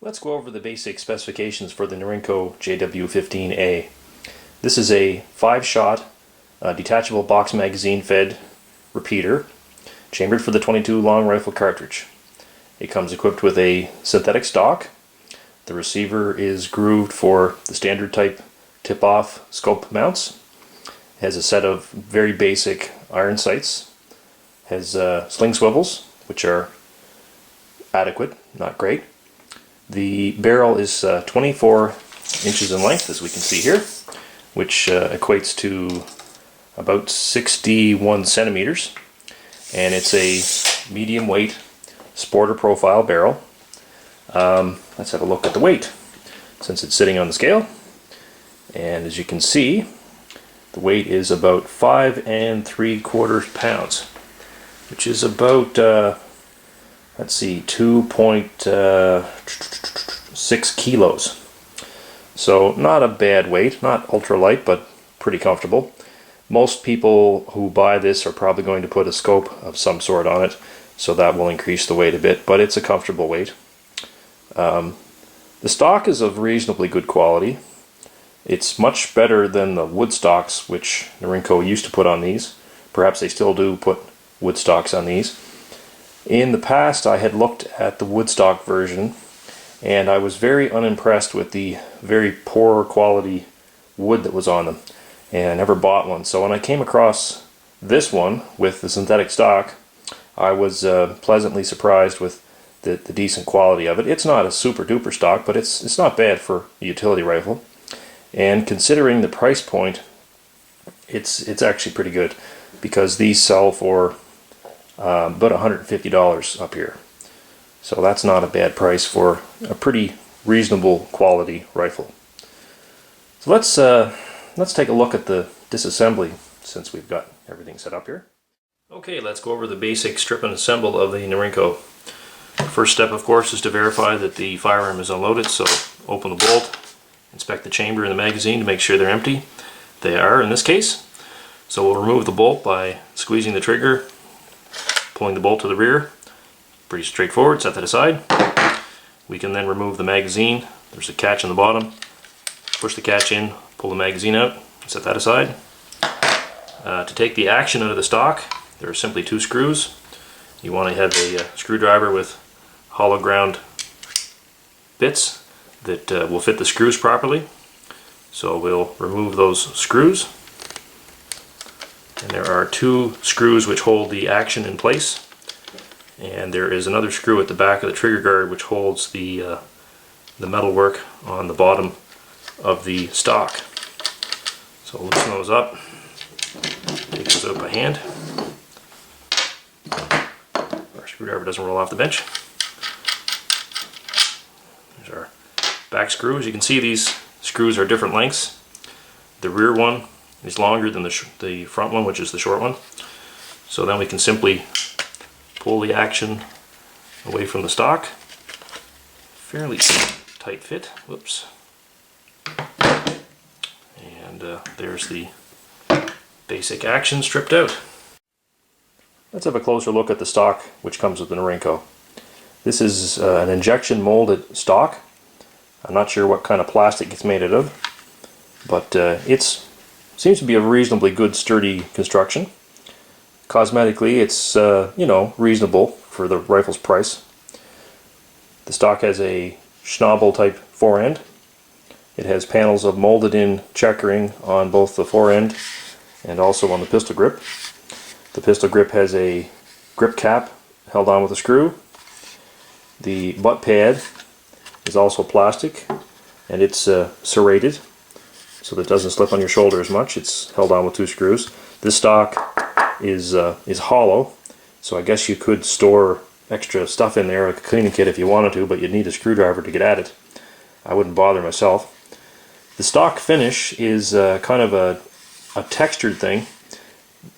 Let's go over the basic specifications for the Norinco JW-15A. This is a 5-shot detachable box magazine fed repeater chambered for the 22 long rifle cartridge. It comes equipped with a synthetic stock. The receiver is grooved for the standard type tip-off scope mounts. It has a set of very basic iron sights. It has sling swivels, which are adequate, not great. The barrel is 24 inches in length, as we can see here, which equates to about 61 centimeters. And it's a medium weight sporter profile barrel. Let's have a look at the weight, since it's sitting on the scale. And as you can see, the weight is about 5 3/4 pounds, which is about let's see, 2.6 kilos. So not a bad weight, not ultralight, but pretty comfortable. Most people who buy this are probably going to put a scope of some sort on it, so that will increase the weight a bit, but it's a comfortable weight. The stock is of reasonably good quality. It's much better than the wood stocks which Norinco used to put on these. Perhaps they still do put wood stocks on these. In the past, I had looked at the woodstock version, and I was very unimpressed with the very poor quality wood that was on them, and I never bought one. So when I came across this one with the synthetic stock, I was pleasantly surprised with the decent quality of it. It's not a super duper stock, but it's not bad for a utility rifle. And considering the price point, it's actually pretty good, because these sell for about $150 up here. So that's not a bad price for a pretty reasonable quality rifle. So let's take a look at the disassembly, since we've got everything set up here. Okay, let's go over the basic strip and assemble of the Norinco. First step, of course, is to verify that the firearm is unloaded. So open the bolt, inspect the chamber and the magazine to make sure they're empty. They are in this case. So we'll remove the bolt by squeezing the trigger, pulling the bolt to the rear. Pretty straightforward. Set that aside. We can then remove the magazine. There's a catch on the bottom. Push the catch in, pull the magazine out, set that aside. To take the action out of the stock, there are simply 2 screws. You want to have a screwdriver with hollow ground bits that will fit the screws properly. So we'll remove those screws. And there are 2 screws which hold the action in place, and there is another screw at the back of the trigger guard which holds the metal work on the bottom of the stock. So loosen those up, take those out by hand. Our screwdriver doesn't roll off the bench. There's our back screw. As you can see, these screws are different lengths. The rear one is longer than the front one, which is the short one. So then we can simply pull the action away from the stock. Fairly tight fit. Whoops. And there's the basic action stripped out. Let's have a closer look at the stock which comes with the Norinco. This is an injection molded stock. I'm not sure what kind of plastic it's made out of, but seems to be a reasonably good, sturdy construction. Cosmetically, it's you know, reasonable for the rifle's price. The stock has a schnabel type forend. It has panels of molded in checkering on both the forend and also on the pistol grip. The pistol grip has a grip cap held on with a screw. The butt pad is also plastic, and it's serrated, so that it doesn't slip on your shoulder as much. It's held on with 2 screws. This stock is hollow, so I guess you could store extra stuff in there, like a cleaning kit if you wanted to, but you'd need a screwdriver to get at it. I wouldn't bother myself. The stock finish is kind of a textured thing.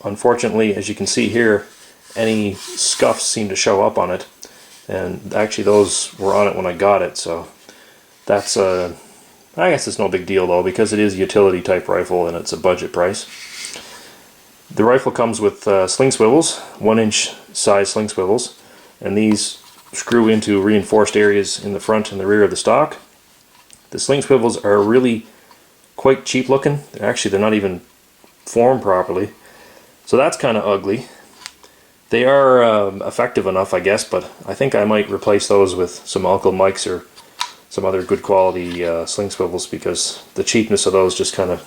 Unfortunately, as you can see here, any scuffs seem to show up on it, and actually those were on it when I got it, so that's I guess it's no big deal though, because it is a utility type rifle and it's a budget price. The rifle comes with sling swivels, 1-inch size sling swivels, and these screw into reinforced areas in the front and the rear of the stock. The sling swivels are really quite cheap looking. They're not even formed properly, so that's kind of ugly. They are effective enough, I guess, but I think I might replace those with some Uncle Mike's or some other good quality sling swivels, because the cheapness of those just kind of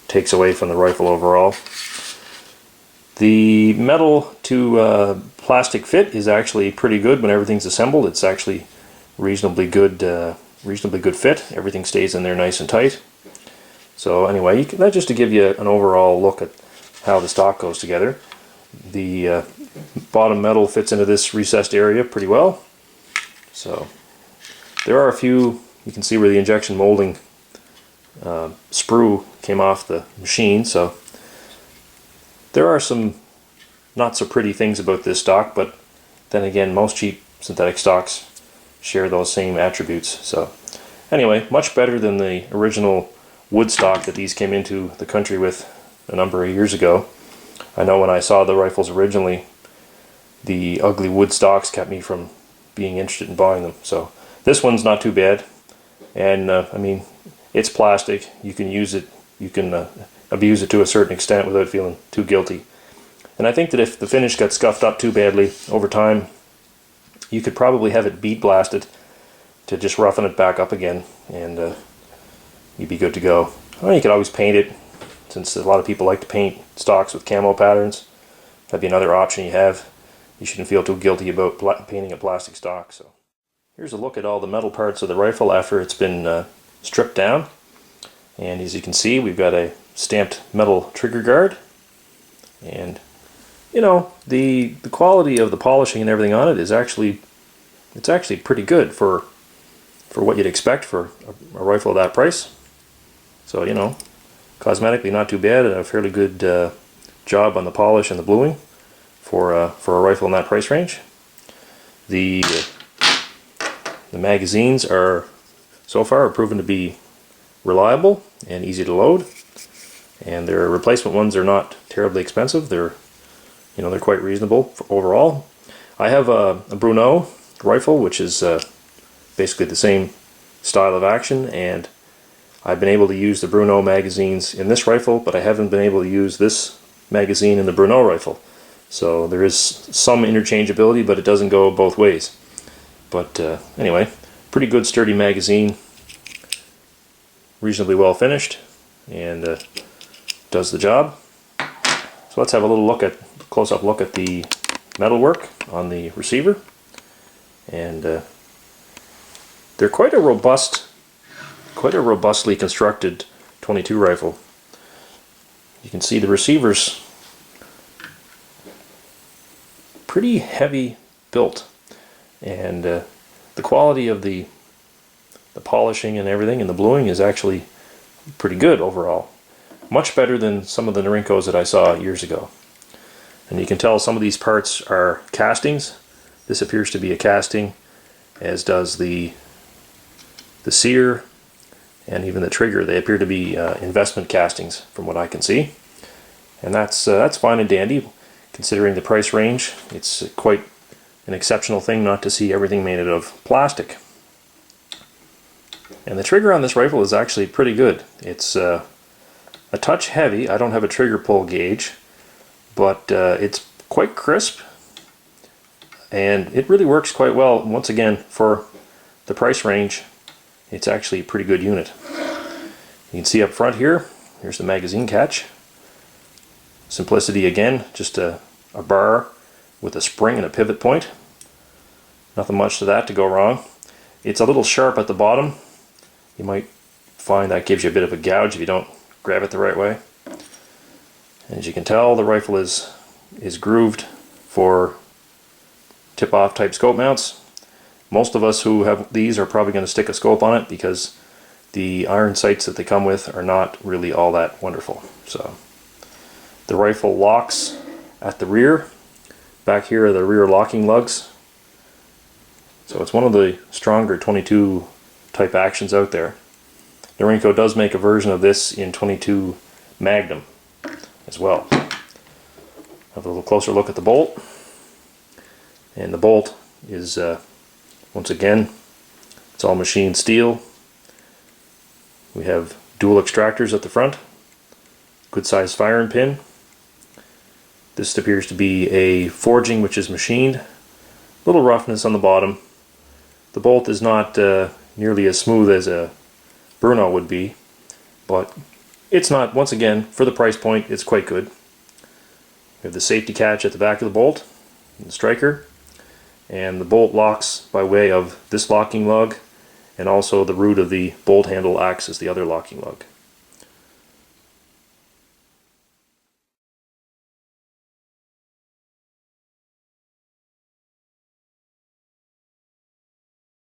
takes away from the rifle overall. The metal to plastic fit is actually pretty good when everything's assembled. It's actually reasonably good fit. Everything stays in there nice and tight. So anyway, that's just to give you an overall look at how the stock goes together. The bottom metal fits into this recessed area pretty well. So there are a few, you can see where the injection molding sprue came off the machine, so there are some not so pretty things about this stock, but then again, most cheap synthetic stocks share those same attributes. So anyway, much better than the original wood stock that these came into the country with a number of years ago. I know when I saw the rifles originally, the ugly wood stocks kept me from being interested in buying them. So this one's not too bad, and I mean, it's plastic. You can use it, you can abuse it to a certain extent without feeling too guilty. And I think that if the finish got scuffed up too badly over time, you could probably have it bead blasted to just roughen it back up again, and you'd be good to go. Well, you could always paint it, since a lot of people like to paint stocks with camo patterns. That'd be another option you have. You shouldn't feel too guilty about painting a plastic stock. So here's a look at all the metal parts of the rifle after it's been stripped down. And as you can see, we've got a stamped metal trigger guard, and you know, the quality of the polishing and everything on it is actually pretty good for what you'd expect for a rifle of that price. So, you know, cosmetically not too bad, and a fairly good job on the polish and the bluing for a rifle in that price range. The magazines are so far proven to be reliable and easy to load, and their replacement ones are not terribly expensive. They're quite reasonable overall. I have a Brno rifle, which is basically the same style of action, and I've been able to use the Brno magazines in this rifle, but I haven't been able to use this magazine in the Brno rifle. So there is some interchangeability, but it doesn't go both ways. But anyway, pretty good sturdy magazine, reasonably well finished, and does the job. So let's have a close-up look at the metalwork on the receiver, and they're quite a robustly constructed 22 rifle. You can see the receiver's pretty heavy built, and the quality of the polishing and everything and the bluing is actually pretty good overall. Much better than some of the Norincos that I saw years ago. And you can tell some of these parts are castings. This appears to be a casting, as does the sear and even the trigger. They appear to be investment castings from what I can see. And that's fine and dandy considering the price range. It's quite an exceptional thing not to see everything made out of plastic. And the trigger on this rifle is actually pretty good. It's a touch heavy. I don't have a trigger pull gauge, but it's quite crisp, and it really works quite well. Once again, for the price range, it's actually a pretty good unit. You can see up front here, here's the magazine catch. Simplicity again, just a bar with a spring and a pivot point. Nothing much to that to go wrong. It's a little sharp at the bottom. You might find that gives you a bit of a gouge if you don't grab it the right way. And as you can tell, the rifle is grooved for tip-off type scope mounts. Most of us who have these are probably going to stick a scope on it because the iron sights that they come with are not really all that wonderful. So the rifle locks at the rear. Back here are the rear locking lugs. So it's one of the stronger 22 type actions out there. Norinco does make a version of this in 22 Magnum as well. Have a little closer look at the bolt. And the bolt is Once again, it's all machined steel. We have dual extractors at the front, good sized firing pin. This appears to be a forging which is machined. Little roughness on the bottom. The bolt is not nearly as smooth as a Brno would be, but it's not, once again, for the price point, it's quite good. We have the safety catch at the back of the bolt, the striker, and the bolt locks by way of this locking lug, and also the root of the bolt handle acts as the other locking lug.